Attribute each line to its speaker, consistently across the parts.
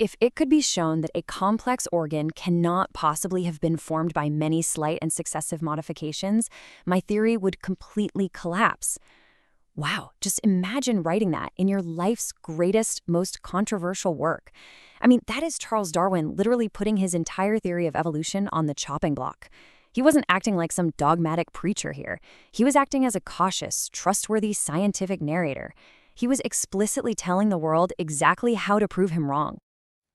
Speaker 1: If it could be shown that a complex organ cannot possibly have been formed by many slight and successive modifications, my theory would completely collapse. Wow, just imagine writing that in your life's greatest, most controversial work. I mean, that is Charles Darwin literally putting his entire theory of evolution on the chopping block. He wasn't acting like some dogmatic preacher here. He was acting as a cautious, trustworthy scientific narrator. He was explicitly telling the world exactly how to prove him wrong.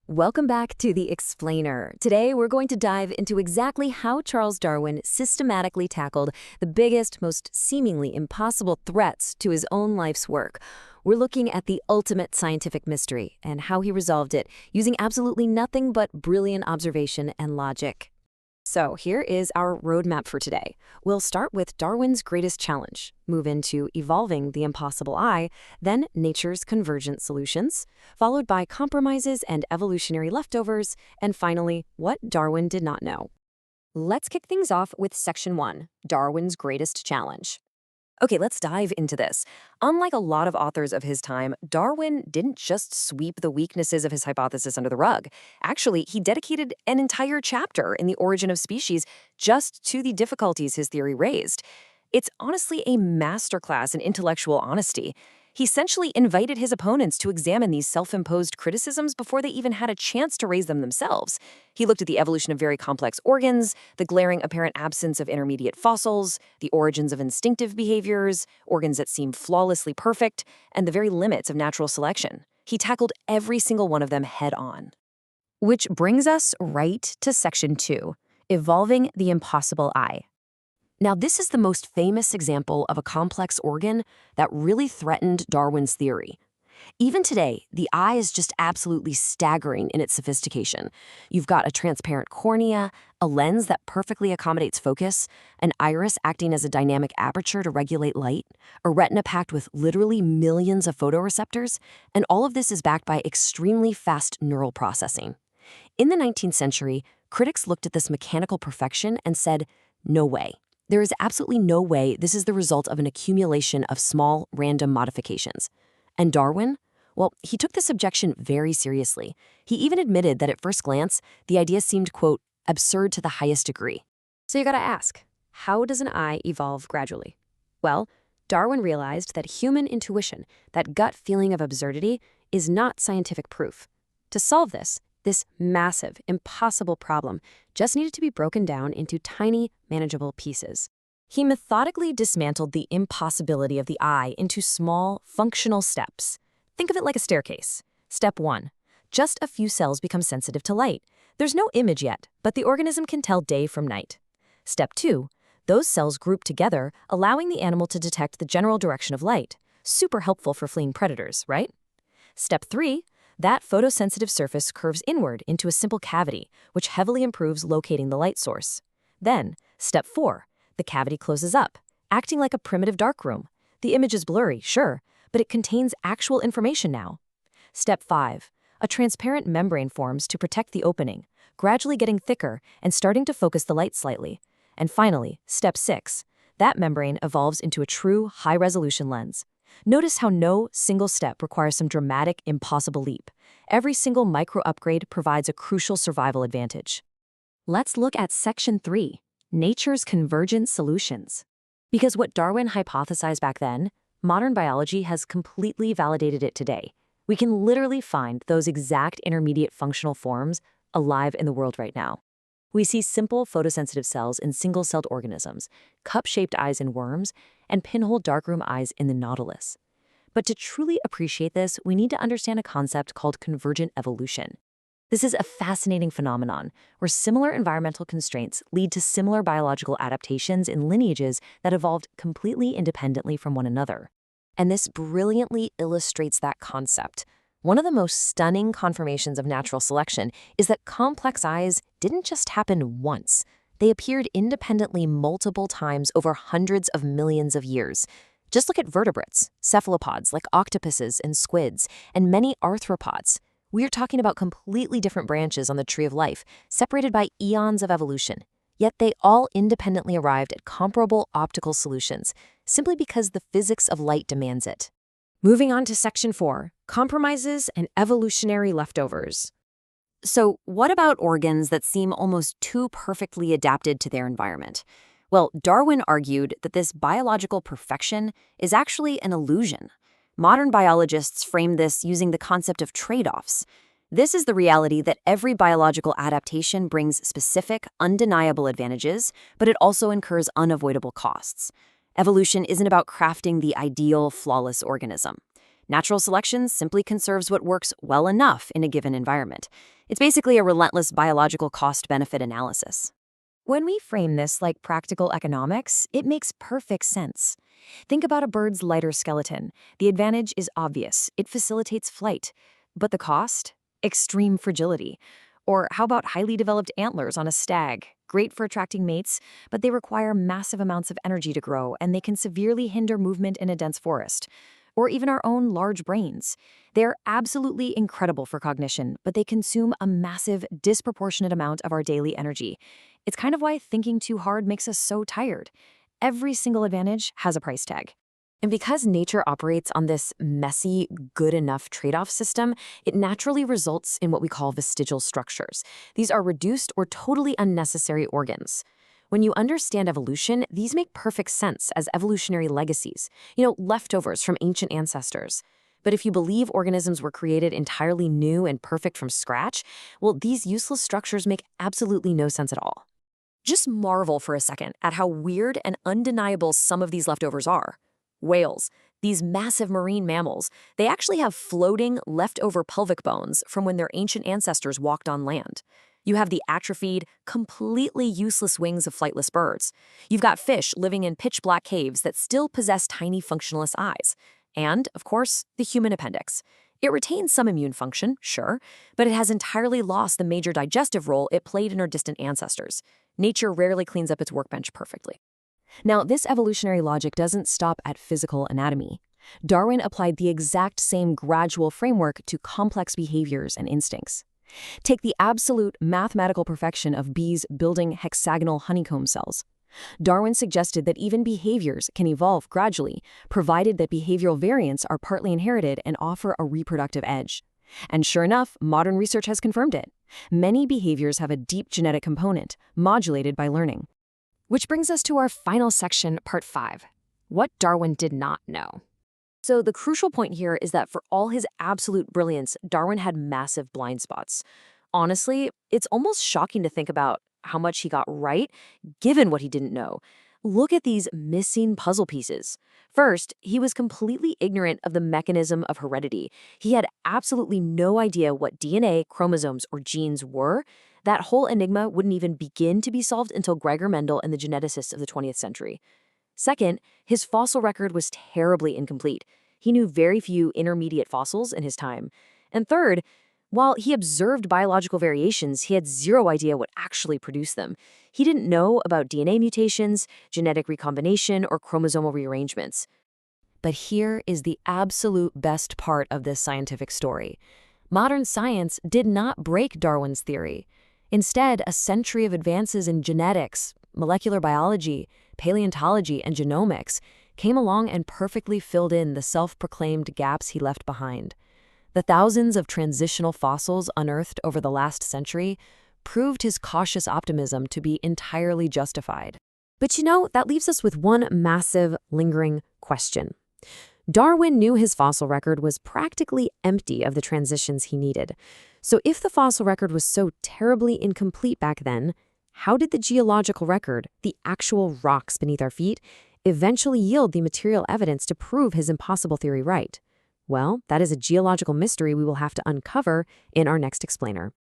Speaker 2: Welcome back to The Explainer. Today, we're going to dive into exactly how Charles Darwin systematically tackled the biggest, most seemingly impossible threats to his own life's work. We're looking at the ultimate scientific mystery and how he resolved it using absolutely nothing but brilliant observation and logic. So here is our roadmap for today. We'll start with Darwin's greatest challenge, move into evolving the impossible eye, then nature's convergent solutions, followed by compromises and evolutionary leftovers, and finally, what Darwin did not know. Let's kick things off with Section 1, Darwin's greatest challenge. Okay, let's dive into this. Unlike a lot of authors of his time, Darwin didn't just sweep the weaknesses of his hypothesis under the rug. Actually, he dedicated an entire chapter in The Origin of Species just to the difficulties his theory raised. It's honestly a masterclass in intellectual honesty. He essentially invited his opponents to examine these self-imposed criticisms before they even had a chance to raise them themselves. He looked at the evolution of very complex organs, the glaring apparent absence of intermediate fossils, the origins of instinctive behaviors, organs that seem flawlessly perfect, and the very limits of natural selection. He tackled every single one of them head-on. Which brings us right to Section 2, Evolving the Impossible Eye. Now, this is the most famous example of a complex organ that really threatened Darwin's theory. Even today, the eye is just absolutely staggering in its sophistication. You've got a transparent cornea, a lens that perfectly accommodates focus, an iris acting as a dynamic aperture to regulate light, a retina packed with literally millions of photoreceptors, and all of this is backed by extremely fast neural processing. In the 19th century, critics looked at this mechanical perfection and said, "No way. There is absolutely no way this is the result of an accumulation of small, random modifications." And Darwin? Well, he took this objection very seriously. He even admitted that at first glance, the idea seemed, quote, absurd to the highest degree. So you gotta ask, how does an eye evolve gradually? Well, Darwin realized that human intuition, that gut feeling of absurdity, is not scientific proof. To solve this massive, impossible problem just needed to be broken down into tiny, manageable pieces. He methodically dismantled the impossibility of the eye into small, functional steps. Think of it like a staircase. Step 1. Just a few cells become sensitive to light. There's no image yet, but the organism can tell day from night. Step 2. Those cells group together, allowing the animal to detect the general direction of light. Super helpful for fleeing predators, right? Step 3. That photosensitive surface curves inward into a simple cavity, which heavily improves locating the light source. Then, Step 4, the cavity closes up, acting like a primitive darkroom. The image is blurry, sure, but it contains actual information now. Step 5, a transparent membrane forms to protect the opening, gradually getting thicker and starting to focus the light slightly. And finally, Step 6, that membrane evolves into a true high-resolution lens. Notice how no single step requires some dramatic, impossible leap. Every single micro-upgrade provides a crucial survival advantage. Let's look at Section 3, Nature's Convergent Solutions. Because what Darwin hypothesized back then, modern biology has completely validated it today. We can literally find those exact intermediate functional forms alive in the world right now. We see simple photosensitive cells in single-celled organisms, cup-shaped eyes in worms, and pinhole darkroom eyes in the nautilus. But to truly appreciate this, we need to understand a concept called convergent evolution. This is a fascinating phenomenon where similar environmental constraints lead to similar biological adaptations in lineages that evolved completely independently from one another. And this brilliantly illustrates that concept. One of the most stunning confirmations of natural selection is that complex eyes didn't just happen once. They appeared independently multiple times over hundreds of millions of years. Just look at vertebrates, cephalopods like octopuses and squids, and many arthropods. We are talking about completely different branches on the tree of life, separated by eons of evolution. Yet they all independently arrived at comparable optical solutions, simply because the physics of light demands it. Moving on to Section 4, Compromises and Evolutionary Leftovers.
Speaker 1: So, what about organs that seem almost too perfectly adapted to their environment? Well, Darwin argued that this biological perfection is actually an illusion. Modern biologists frame this using the concept of trade offs. This is the reality that every biological adaptation brings specific, undeniable advantages, but it also incurs unavoidable costs. Evolution isn't about crafting the ideal, flawless organism. Natural selection simply conserves what works well enough in a given environment. It's basically a relentless biological cost-benefit analysis.
Speaker 2: When we frame this like practical economics, it makes perfect sense. Think about a bird's lighter skeleton. The advantage is obvious. It facilitates flight. But the cost? Extreme fragility. Or how about highly developed antlers on a stag? Great for attracting mates, but they require massive amounts of energy to grow, and they can severely hinder movement in a dense forest. Or even our own large brains. They're absolutely incredible for cognition, but they consume a massive, disproportionate amount of our daily energy. It's kind of why thinking too hard makes us so tired. Every single advantage has a price tag. And because nature operates on this messy, good enough trade-off system, it naturally results in what we call vestigial structures. These are reduced or totally unnecessary organs. When you understand evolution, these make perfect sense as evolutionary legacies, leftovers from ancient ancestors. But if you believe organisms were created entirely new and perfect from scratch, well, these useless structures make absolutely no sense at all. Just marvel for a second at how weird and undeniable some of these leftovers are. Whales, these massive marine mammals, they actually have floating, leftover pelvic bones from when their ancient ancestors walked on land. You have the atrophied, completely useless wings of flightless birds. You've got fish living in pitch-black caves that still possess tiny functionless eyes. And, of course, the human appendix. It retains some immune function, sure, but it has entirely lost the major digestive role it played in our distant ancestors. Nature rarely cleans up its workbench perfectly. Now, this evolutionary logic doesn't stop at physical anatomy. Darwin applied the exact same gradual framework to complex behaviors and instincts. Take the absolute mathematical perfection of bees building hexagonal honeycomb cells. Darwin suggested that even behaviors can evolve gradually, provided that behavioral variants are partly inherited and offer a reproductive edge. And sure enough, modern research has confirmed it. Many behaviors have a deep genetic component, modulated by learning. Which brings us to our final section, part 5. What Darwin did not know. So the crucial point here is that for all his absolute brilliance, Darwin had massive blind spots. Honestly, it's almost shocking to think about how much he got right, given what he didn't know. Look at these missing puzzle pieces. First, he was completely ignorant of the mechanism of heredity. He had absolutely no idea what DNA, chromosomes, or genes were. That whole enigma wouldn't even begin to be solved until Gregor Mendel and the geneticists of the 20th century. Second, his fossil record was terribly incomplete. He knew very few intermediate fossils in his time. And third, while he observed biological variations, he had zero idea what actually produced them. He didn't know about DNA mutations, genetic recombination, or chromosomal rearrangements. But here is the absolute best part of this scientific story. Modern science did not break Darwin's theory. Instead, a century of advances in genetics, molecular biology, paleontology, and genomics came along and perfectly filled in the self-proclaimed gaps he left behind. The thousands of transitional fossils unearthed over the last century proved his cautious optimism to be entirely justified. But that leaves us with one massive, lingering question. Darwin knew his fossil record was practically empty of the transitions he needed. So if the fossil record was so terribly incomplete back then, how did the geological record, the actual rocks beneath our feet, eventually yield the material evidence to prove his impossible theory right? Well, that is a geological mystery we will have to uncover in our next explainer.